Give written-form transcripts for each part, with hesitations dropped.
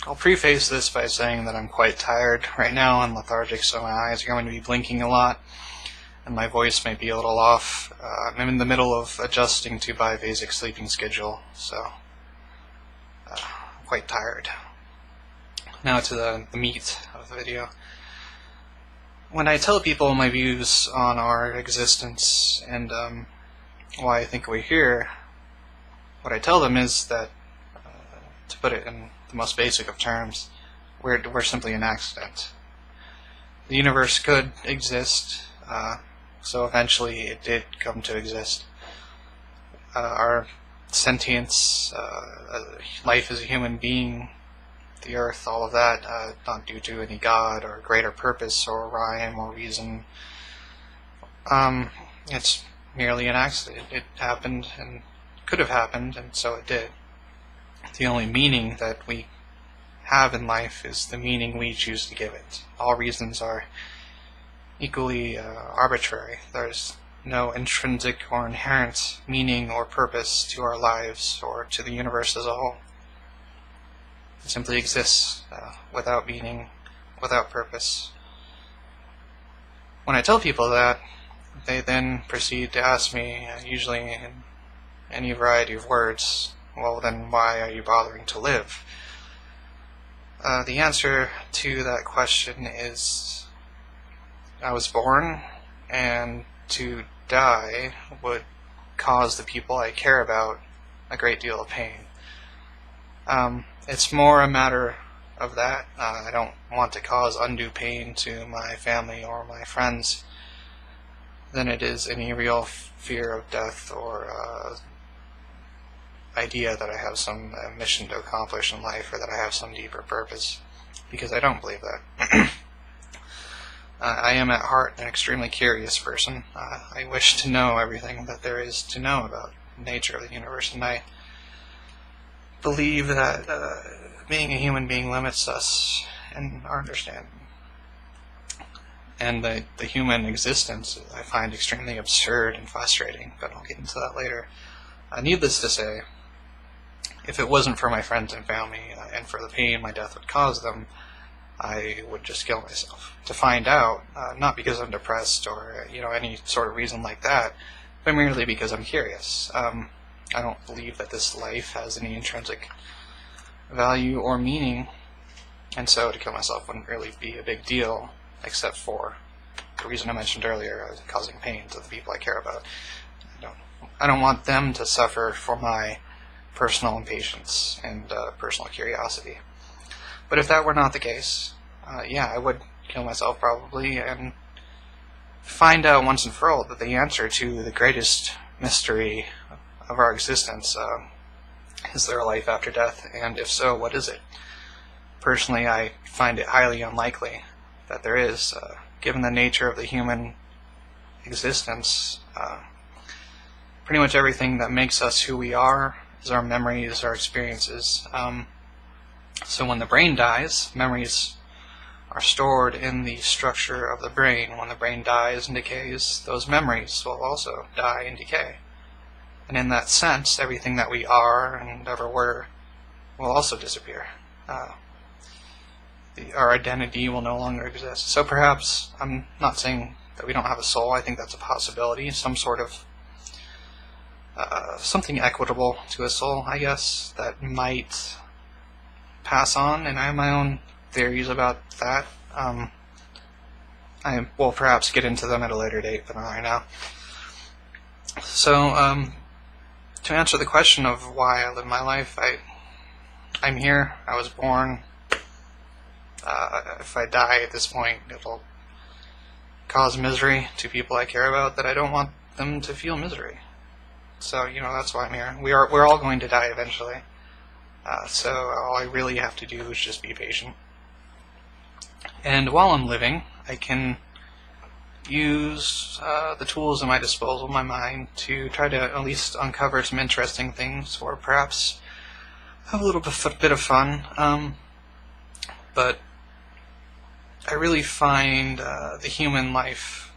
I'll preface this by saying that I'm quite tired right now and lethargic, so my eyes are going to be blinking a lot, and my voice might be a little off. I'm in the middle of adjusting to biphasic sleeping schedule, so I'm quite tired. Now to the meat of the video. When I tell people my views on our existence and why I think we're here, what I tell them is that, to put it in the most basic of terms, we're simply an accident. The universe could exist, so eventually it did come to exist. Our sentience, life as a human being, the earth, all of that, not due to any god or greater purpose or rhyme or reason. It's merely an accident. It happened and could have happened, and so it did. The only meaning that we have in life is the meaning we choose to give it. All reasons are equally arbitrary. There's no intrinsic or inherent meaning or purpose to our lives or to the universe as a whole. It simply exists without meaning, without purpose. When I tell people that, they then proceed to ask me, usually in any variety of words, well then why are you bothering to live? The answer to that question is, I was born, and to die would cause the people I care about a great deal of pain. It's more a matter of that. I don't want to cause undue pain to my family or my friends than it is any real fear of death or idea that I have some mission to accomplish in life or that I have some deeper purpose, because I don't believe that. I am at heart an extremely curious person. I wish to know everything that there is to know about the nature of the universe, and I believe that being a human being limits us in our understanding. And the human existence I find extremely absurd and frustrating, but I'll get into that later. Needless to say, if it wasn't for my friends and family and for the pain my death would cause them, I would just kill myself. To find out, not because I'm depressed or any sort of reason like that, but merely because I'm curious. I don't believe that this life has any intrinsic value or meaning, and so to kill myself wouldn't really be a big deal, except for the reason I mentioned earlier, causing pain to the people I care about. I don't want them to suffer for my personal impatience and personal curiosity. But if that were not the case, I would kill myself probably, and find out once and for all that the answer to the greatest mystery of our existence, is there a life after death, and if so, what is it? Personally, I find it highly unlikely that there is, given the nature of the human existence. Pretty much everything that makes us who we are is our memories, our experiences. So when the brain dies, memories are stored in the structure of the brain. When the brain dies and decays, those memories will also die and decay. And in that sense, everything that we are and ever were will also disappear. Our identity will no longer exist. So perhaps, I'm not saying that we don't have a soul, I think that's a possibility, some sort of something equitable to a soul, I guess, that might pass on, and I have my own theories about that. I will perhaps get into them at a later date, but not right now. So, to answer the question of why I live my life, I'm here, I was born. If I die at this point, it'll cause misery to people I care about that I don't want them to feel misery. So, that's why I'm here. We're all going to die eventually. So all I really have to do is just be patient. And while I'm living, I can use the tools at my disposal, my mind, to try to at least uncover some interesting things, or perhaps have a little bit of fun. But I really find the human life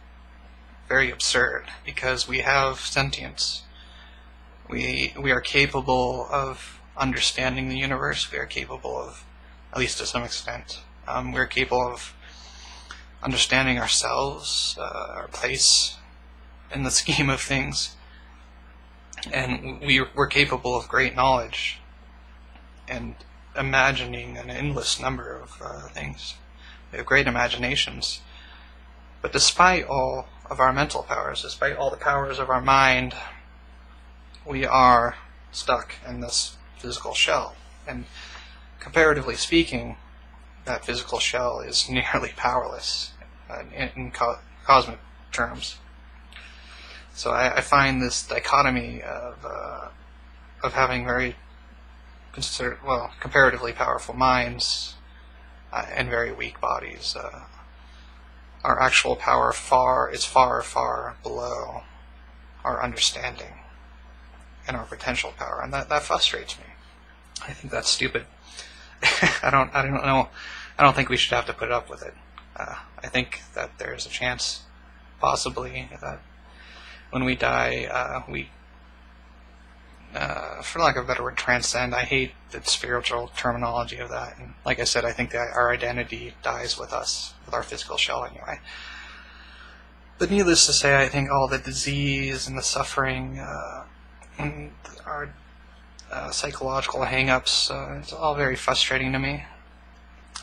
very absurd, because we have sentience. We are capable of understanding the universe. We are capable of at least to some extent. We're capable of understanding ourselves, our place in the scheme of things, and we're capable of great knowledge and imagining an endless number of things. We have great imaginations. But despite all of our mental powers, despite all the powers of our mind, we are stuck in this physical shell. And comparatively speaking, that physical shell is nearly powerless in cosmic terms. So I find this dichotomy of having very comparatively powerful minds and very weak bodies. Our actual power is far, far below our understanding and our potential power, and that frustrates me. I think that's stupid. I don't know. I don't think we should have to put up with it. I think that there's a chance, possibly, that when we die, we, for lack of a better word, transcend. I hate the spiritual terminology of that. And like I said, I think that our identity dies with us, with our physical shell anyway. But needless to say, I think all the disease and the suffering and our psychological hang-ups, it's all very frustrating to me.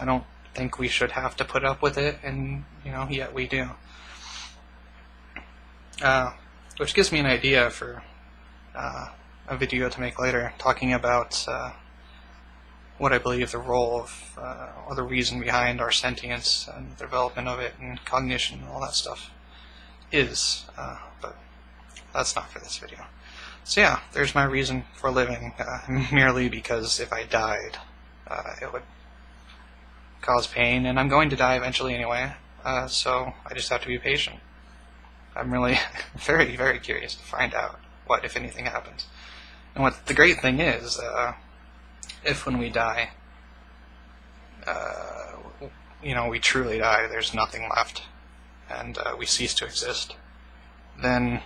I don't think we should have to put up with it, and yet we do. Which gives me an idea for a video to make later, talking about what I believe the role of, or the reason behind our sentience and the development of it and cognition and all that stuff is, but that's not for this video. So yeah, there's my reason for living, merely because if I died, it would cause pain, and I'm going to die eventually anyway, so I just have to be patient. I'm really very, very curious to find out what, if anything, happens. And what the great thing is, if when we die, we truly die, there's nothing left, and we cease to exist, then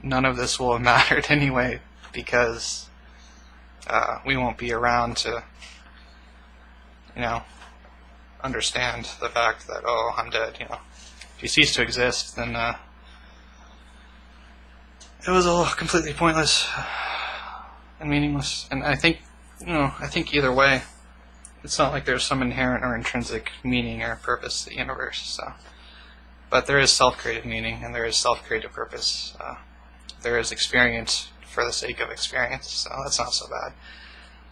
none of this will have mattered anyway, because we won't be around to, understand the fact that, oh, I'm dead, If you cease to exist, then it was all completely pointless and meaningless. And I think either way, it's not like there's some inherent or intrinsic meaning or purpose to the universe. So, but there is self-created meaning, and there is self-created purpose. There is experience for the sake of experience, so that's not so bad.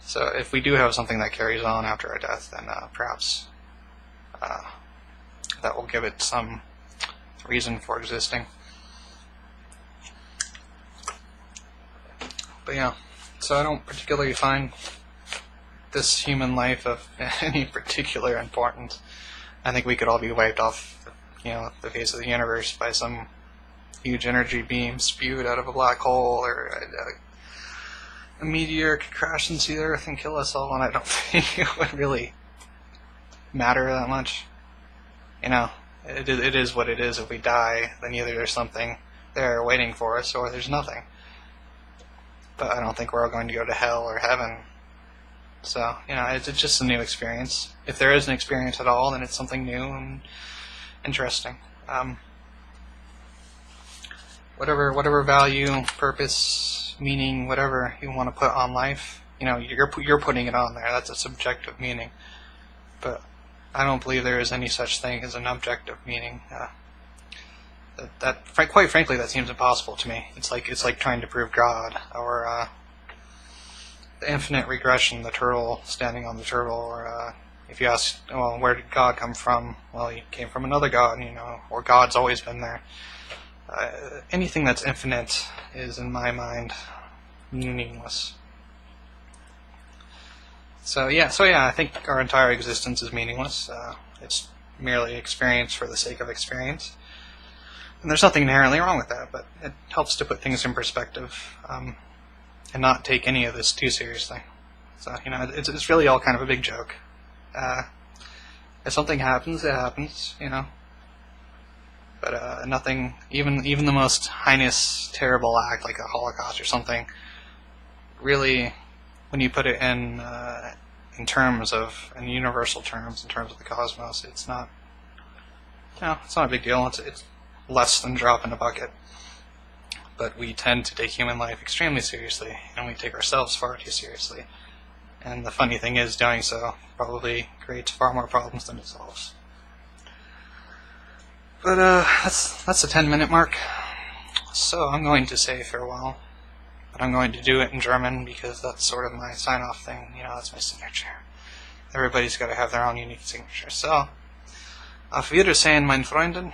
So if we do have something that carries on after our death, then perhaps that will give it some reason for existing. But yeah, so I don't particularly find this human life of any particular importance. I think we could all be wiped off, the face of the universe by some huge energy beam spewed out of a black hole, or a meteor could crash into the Earth and kill us all, and I don't think it would really matter that much. It is what it is. If we die, then either there's something there waiting for us, or there's nothing. But I don't think we're all going to go to hell or heaven. So, it's just a new experience. If there is an experience at all, then it's something new and interesting. Whatever value, purpose, meaning, whatever you want to put on life, you're putting it on there. That's a subjective meaning. But I don't believe there is any such thing as an objective meaning. Quite frankly, that seems impossible to me. It's like trying to prove God, or the infinite regression, the turtle standing on the turtle, or if you ask, well, where did God come from? Well, he came from another God, or God's always been there. Anything that's infinite is, in my mind, meaningless. So yeah, I think our entire existence is meaningless. It's merely experience for the sake of experience. And there's nothing inherently wrong with that, but it helps to put things in perspective, and not take any of this too seriously. So, it's really all kind of a big joke. If something happens, it happens, But nothing, even the most heinous, terrible act, like a Holocaust or something, really, when you put it in in universal terms, in terms of the cosmos, it's not, it's not a big deal. It's less than a drop in a bucket. But we tend to take human life extremely seriously, and we take ourselves far too seriously. And the funny thing is, doing so probably creates far more problems than it solves. But that's the 10-minute mark. So I'm going to say farewell. But I'm going to do it in German because that's sort of my sign-off thing. That's my signature. Everybody's got to have their own unique signature. So, auf Wiedersehen, mein Freunden.